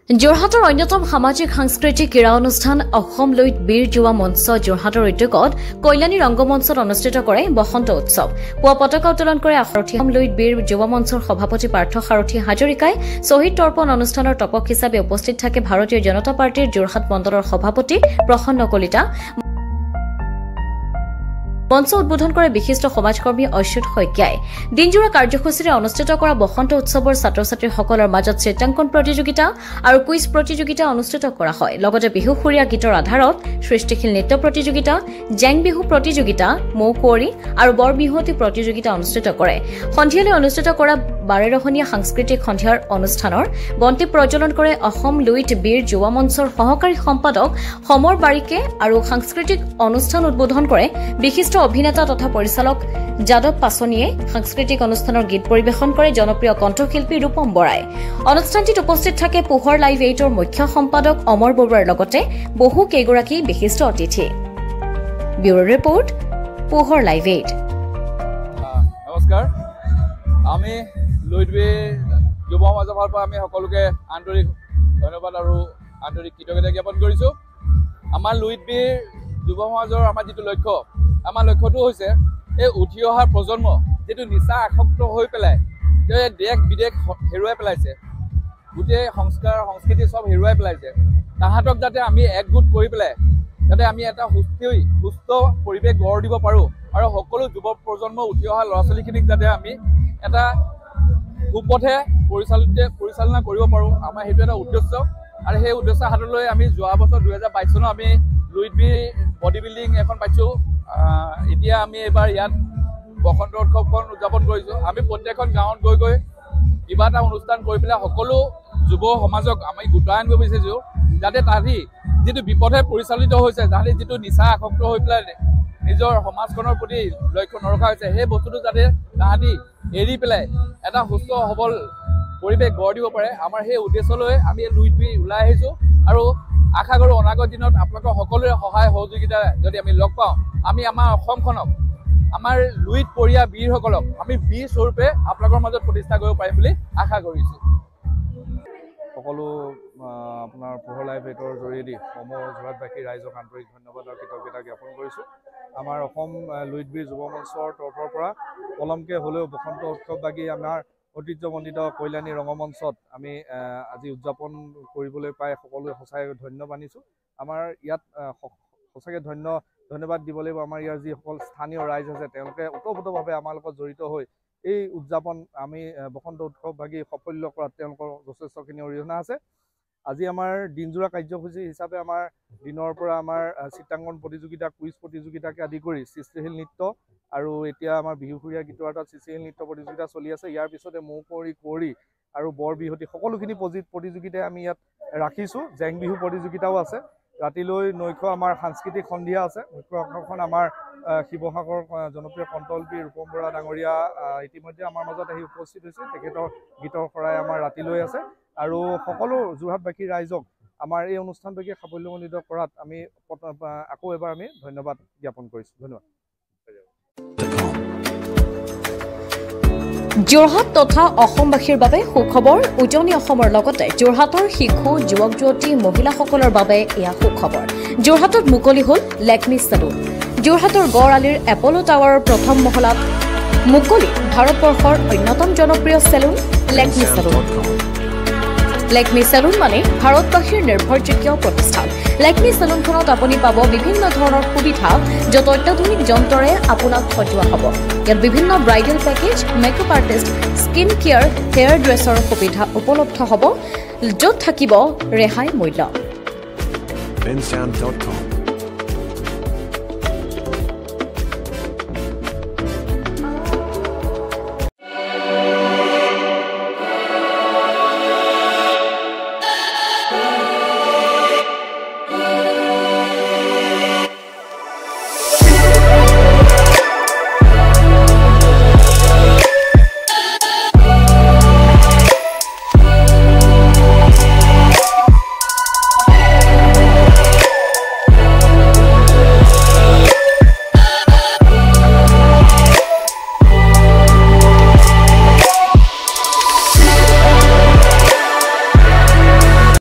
যোৰহাটৰ অন্যতম সামাজিক সাংস্কৃতিক ক্ৰীড়া অনুষ্ঠান অসম লুইত বীৰ যুৱ মঞ্চ যোৰহাটৰ উদ্যোগত কল্যাণী ৰংগমঞ্চত অনুষ্ঠিত কৰে বসন্ত উৎসৱ। পুৱা পতাকা উত্তোলন কৰে অসম লুইত বীৰ যুৱ মঞ্চৰ সভাপতি পাৰ্থ সাৰথী হাজৰিকাই। শ্বহীদ তৰ্পণ অনুষ্ঠানৰ টপক হিচাপে উপস্থিত থাকে ভাৰতীয় জনতা পাৰ্টীৰ যোৰহাট মণ্ডলৰ সভাপতি প্ৰসন্ন কলিতা। মঞ্চ উদ্বোধন কৰে বিশিষ্ট সমাজকৰ্মী অচ্যুত শইকীয়াই। দিনজোৰা কাৰ্যসূচীৰে অনুষ্ঠিত কৰা বসন্ত উৎসৱৰ ছাত্ৰ ছাত্ৰীসকলৰ মাজত চিত্ৰাংকন প্ৰতিযোগিতা আৰু কুইজ প্ৰতিযোগিতা অনুষ্ঠিত কৰা হয়। লগতে বিহুসুৰীয়া গীতৰ আধাৰত সৃষ্টিশীল নৃত্য প্ৰতিযোগিতা, জেং বিহু প্ৰতিযোগিতা, মৌ কুঁৱৰী আৰু বৰ বিহুৱতী প্ৰতিযোগিতা অনুষ্ঠিত কৰে। সন্ধিয়ালৈ অনুষ্ঠিত কৰা 12ৰহণীয়া সাংস্কৃতিক সন্ধিয়াৰ অনুষ্ঠানৰ বন্তি প্ৰজ্বলন কৰে অসম লুইত বীৰ যুৱ মঞ্চৰ সহকাৰী সম্পাদক সমৰ বাৰিকে আৰু সাংস্কৃতিক অনুষ্ঠান উদ্বোধন কৰে বিশিষ্ট অভিনেতা তথা পৰিচালক যাদৱ পাছনিয়ে। সাংস্কৃতিক অনুষ্ঠানৰ গীত পৰিৱেশন কৰে জনপ্ৰিয় কণ্ঠশিল্পী ৰূপম বৰাই। অনুষ্ঠানটিত উপস্থিত থাকে পোহৰ লাইভ 8ৰ মুখ্য সম্পাদক অমৰ বৰুৱাৰ লগতে বহু কেইগৰাকী বিশিষ্ট অতিথি। ব্যুৰো ৰিপৰ্ট, পোহৰ লাইভ 8। নমস্কাৰ, আমি লুইত বীৰ যুৱ মঞ্চৰ ফালৰ পৰা আমি সকলোকে আন্তৰিক ধন্যবাদ আৰু আন্তৰিক কৃতজ্ঞতা জ্ঞাপন কৰিছোঁ। আমাৰ লুইত বীৰ যুৱ সমাজৰ আমাৰ যিটো লক্ষ্য, আমাৰ লক্ষ্যটো হৈছে এই উঠি অহা প্ৰজন্ম যিটো নিচা আসক্ত হৈ পেলাই দেশ বিদেশ হেৰুৱাই পেলাইছে, গোটেই সংস্কাৰ সংস্কৃতি চব হেৰুৱাই পেলাইছে, তাহাঁতক যাতে আমি একগোট কৰি পেলাই যাতে আমি এটা সুস্থ পৰিৱেশ গঢ় দিব পাৰোঁ আৰু সকলো যুৱ প্ৰজন্ম উঠি অহা ল'ৰা ছোৱালীখিনিক যাতে আমি এটা সুপথে পৰিচালনা কৰিব পাৰোঁ, আমাৰ সেইটো এটা উদ্দেশ্য। আৰু সেই উদ্দেশ্য হাতত লৈ আমি যোৱা বছৰ 2022 চনত আমি লুইত বীৰ বডি বিল্ডিং এখন পাইছোঁ। এতিয়া আমি এইবাৰ ইয়াত বসন্ত উৎসৱখন উদযাপন কৰিছোঁ। আমি প্ৰত্যেকখন গাঁৱত গৈ গৈ কিবা এটা অনুষ্ঠান কৰি পেলাই সকলো যুৱ সমাজক আমি গোটাই আনিব বিচাৰিছোঁ, যাতে তাহাঁতি যিটো বিপথে পৰিচালিত হৈছে, তাহাঁতি যিটো নিচা আসক্ত হৈ পেলাই নিজৰ সমাজখনৰ প্ৰতি লক্ষ্য নৰখা হৈছে, সেই বস্তুটো যাতে তাহাঁতি এৰি পেলাই এটা সুস্থ সবল পৰিৱেশ গঢ় দিব পাৰে, আমাৰ সেই উদ্দেশ্য লৈ আমি লুইত বীৰ ওলাই আহিছোঁ। আৰু আশা কৰোঁ অনাগত দিনত আপোনালোকৰ সকলোৰে সহায় সহযোগিতা যদি আমি লগ পাওঁ, আমি আমাৰ অসমখনক, আমাৰ লুইত পৰীয়া বীৰসকলক আমি বীৰ স্বৰূপে আপোনালোকৰ মাজত প্ৰতিষ্ঠা কৰিব পাৰিম বুলি আশা কৰিছোঁ। সকলো আপোনাৰ পোহৰ লাইভ 8ৰ জৰিয়তে যোৰহাটবাসী ৰাইজক আন্তৰিক ধন্যবাদ আৰু কৃতজ্ঞতা জ্ঞাপন কৰিছোঁ। আমাৰ অসম লুইত বীৰ যুৱ মঞ্চৰ তৰফৰ পৰা পলমকৈ হ'লেও বসন্ত উৎসৱভাগী আমাৰ ঐতিহ্যমণ্ডিত কল্যাণী ৰংগমঞ্চত আমি আজি উদযাপন কৰিবলৈ পাই সকলোৱে সঁচাকৈ ধন্য মানিছোঁ। আমাৰ ইয়াত সঁচাকৈ ধন্যবাদ দিব লাগিব আমাৰ ইয়াৰ যিসকল স্থানীয় ৰাইজ আছে, তেওঁলোকে ওতঃপ্ৰোতভাৱে আমাৰ লগত জড়িত হৈ এই উদযাপন আমি বসন্ত উৎসৱভাগী সাফল্য কৰাত তেওঁলোকৰ যথেষ্টখিনি অৰিহণা আছে। আজি আমাৰ দিনজোৰা কাৰ্যসূচী হিচাপে আমাৰ দিনৰ পৰা আমাৰ চিত্ৰাংকন প্ৰতিযোগিতা, কুইজ প্ৰতিযোগিতাকে আদি কৰি সৃষ্টিশীল নৃত্য আৰু এতিয়া আমাৰ বিহুসুৰীয়া গীতৰ আধাৰত সৃষ্টিশীল নৃত্য প্ৰতিযোগিতা চলি আছে। ইয়াৰ পিছতে মৌ কুঁৱৰী আৰু বৰ বিহুৱতী সকলোখিনি প্ৰতিযোগিতাই আমি ইয়াত ৰাখিছোঁ। জেং বিহু প্ৰতিযোগিতাও আছে। ৰাতিলৈ নৈশ আমাৰ সাংস্কৃতিক সন্ধিয়া আছে। মুখ্য আকৰ্ষণ আমাৰ শিৱসাগৰ জনপ্ৰিয় কণ্ঠশিল্পী ৰূপম বৰা ডাঙৰীয়া ইতিমধ্যে আমাৰ মাজত আহি উপস্থিত হৈছে। তেখেতৰ গীতৰ শৰাই আমাৰ ৰাতিলৈ আছে। আৰু সকলো যোৰহাটবাসী ৰাইজক আমাৰ এই অনুষ্ঠানভাগী সাফল্যমণ্ডিত কৰাত আমি আকৌ এবাৰ আমি ধন্যবাদ জ্ঞাপন কৰিছোঁ। ধন্যবাদ। যোৰহাট তথা অসমবাসীৰ বাবে সুখবৰ। উজনি অসমৰ লগতে যোৰহাটৰ শিশু, যুৱক যুৱতী, মহিলাসকলৰ বাবে এয়া সুখবৰ। যোৰহাটত মুকলি হ'ল লেকমি চেলুন। যোৰহাটৰ গড় আলিৰ এপল' টাৱাৰৰ প্ৰথম মহলাত মুকলি ভাৰতবৰ্ষৰ অন্যতম জনপ্ৰিয় salon Lakme salon. Lakme salon মানে ভাৰতবাসীৰ নিৰ্ভৰযোগ্য প্ৰতিষ্ঠান। লেকমি চেলুনখনত আপুনি পাব বিভিন্ন ধৰণৰ সুবিধা, য'ত অত্যাধুনিক যন্ত্ৰৰে আপোনাক সজোৱা হ'ব। ইয়াত বিভিন্ন bridal package, makeup artist, skin care, hair dresser সুবিধা উপলব্ধ হ'ব, য'ত থাকিব ৰেহাই মূল্য।